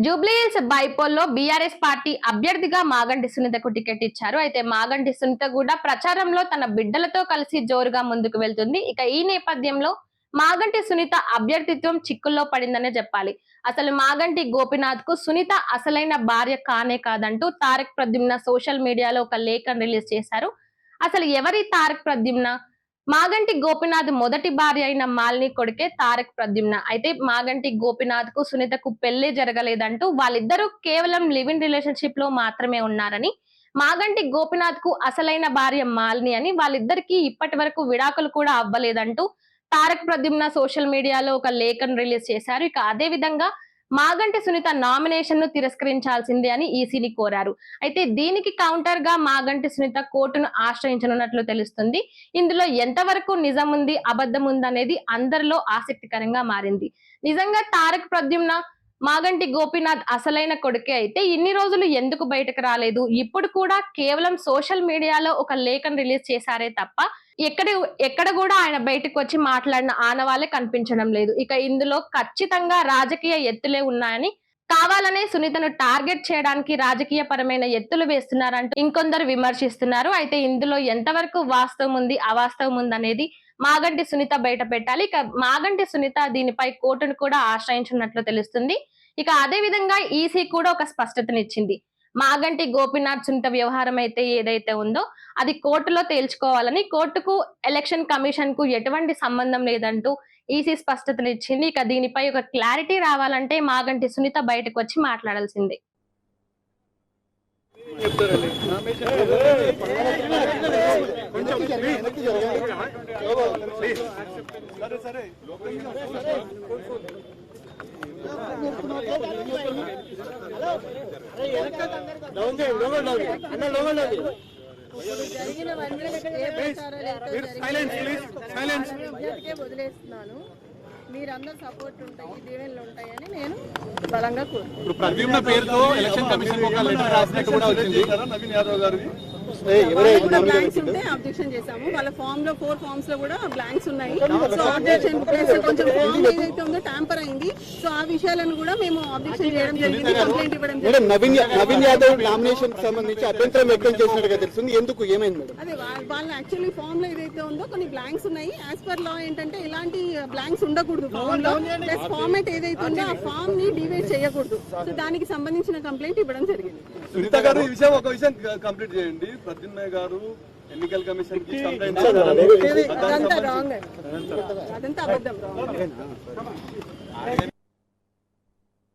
Jubilee Hills బైపోల్లో BRS party అభ్యర్థిగా Maganti సునీతకు ticket ఇచ్చారు. అయితే మాగంటి సునీత కూడా ప్రచారంలో తన బిడ్డలతో కలిసి జోరుగా ముందుకు వెళ్తుంది. ఇక ఈ నేపథ్యంలో మాగంటి సునీత అభ్యర్థిత్వం చిక్కుల్లో పడిందనే చెప్పాలి. అసలు మాగంటి గోపీనాథ్ కు సునీత అసలైన భార్య కానే కాదంటూ తారక్ ప్రద్యుమ్న సోషల్ మీడియాలో ఒక లేఖను రిలీజ్ చేశారు. అసలు ఎవరి తారక్ ప్రద్యుమ్న? మాగంటి గోపీనాథ్ మొదటి భార్య అయిన మాలిని కొడుకే తారక్ ప్రద్యుమ్న. అయితే మాగంటి గోపీనాథ్ కు సునీతకు పెళ్లి జరగలేదంటూ వాళ్ళిద్దరూ కేవలం లివ్ ఇన్ రిలేషన్షిప్ లో మాత్రమే ఉన్నారని, మాగంటి గోపీనాథ్ కు అసలైన భార్య మాలిని అని, వాళ్ళిద్దరికీ ఇప్పటి వరకు విడాకులు కూడా అవ్వలేదంటూ తారక్ ప్రద్యుమ్న సోషల్ మీడియాలో ఒక లేఖను రిలీజ్ చేశారు. ఇక అదే విధంగా మాగంటి సునీత నామినేషన్ ను తిరస్కరించాల్సిందే అని ఈసీని కోరారు. అయితే దీనికి కౌంటర్ గా మాగంటి సునీత కోర్టును ఆశ్రయించనున్నట్లు తెలుస్తుంది. ఇందులో ఎంతవరకు నిజం ఉంది, అబద్ధం ఉందనేది అందరిలో ఆసక్తికరంగా మారింది. నిజంగా తారక్ ప్రద్యుమ్న మాగంటి గోపీనాథ్ అసలైన కొడుకే అయితే ఇన్ని రోజులు ఎందుకు బయటకు రాలేదు? ఇప్పుడు కూడా కేవలం సోషల్ మీడియాలో ఒక లేఖను రిలీజ్ చేశారే తప్ప ఎక్కడ కూడా ఆయన బయటకు వచ్చి మాట్లాడిన ఆనవాళ్ళే కనిపించడం లేదు. ఇక ఇందులో ఖచ్చితంగా రాజకీయ ఎత్తులే ఉన్నాయని, కావాలనే సునీతను టార్గెట్ చేయడానికి రాజకీయ పరమైన ఎత్తులు వేస్తున్నారంటూ ఇంకొందరు విమర్శిస్తున్నారు. అయితే ఇందులో ఎంతవరకు వాస్తవం ఉంది, అవాస్తవం ఉంది అనేది మాగంటి సునీత బయట పెట్టాలి. ఇక మాగంటి సునీత దీనిపై కోర్టును కూడా ఆశ్రయించున్నట్లు తెలుస్తుంది. ఇక అదే విధంగా ఈసీ కూడా ఒక స్పష్టతనిచ్చింది. మాగంటి గోపీనాథ్ సునీత వ్యవహారం అయితే ఏదైతే ఉందో అది కోర్టులో తేల్చుకోవాలని, కోర్టుకు ఎలక్షన్ కమిషన్ కు ఎటువంటి సంబంధం లేదంటూ ఈసీ స్పష్టతనిచ్చింది. ఇక దీనిపై ఒక క్లారిటీ రావాలంటే మాగంటి సునీత బయటకు వచ్చి మాట్లాడాల్సిందే. వదిలేస్తున్నాను. మీరందరూ సపోర్ట్ ఉంటాయి, దీవెనలు ఉంటాయని నేను బలంగా ఇప్పుడు ప్రద్యుమ్న పేరుతో ఎలక్షన్ కమిషన్ ఒక లెటర్ రాసినట్టు కూడా వచ్చింది. నవీన్ యాదవ్ గారు బ్లాంక్స్ ఉంటే అబ్జెక్షన్ చేశాము. వాళ్ళ ఫామ్ లో 4 ఫామ్స్ లో కూడా బ్లాంక్స్ ఉన్నాయి. సో అబ్జెక్షన్ ప్లస్ కొంచెం ఫామ్ ఏదైతే ఉందో ట్యాంపర్ అయింది. సో ఆ విషయాలను కూడా మేము అబ్జెక్షన్ చేయడం జరిగింది, కంప్లైంట్ ఇవ్వడం జరిగింది. నవీన్ యాదవ్ నామినేషన్ సంబంధించి అభ్యంతరం వ్యక్తం చేసినట్టుగా తెలుస్తుంది. ఎందుకు, ఏమైంది మేడం? అదే వాళ్ళ యాక్చువల్లీ ఫామ్ లో ఏదైతే ఉందో కొన్ని బ్లాంక్స్ ఉన్నాయి. యాజ్ పర్ లా ఏంటంటే ఇలాంటి బ్లాంక్స్ ఉండకూడదు ఫామ్ లో. ప్లస్ ఫార్మేట్ ఏదైతే ఉందో ఆ ఫామ్ ని డివైడ్ చేయకూడదు. సో దానికి సంబంధించిన కంప్లైంట్ ఇవ్వడం జరిగింది. సునీత గారు ఈ విషయం ఒక విషయం కంప్లీట్ చేయండి. ప్రద్యుమ్న గారు ఎన్నికల కమిషన్ కి కంప్లైంట్ అదంతా రాంగ్, అదంతా అబద్ధం.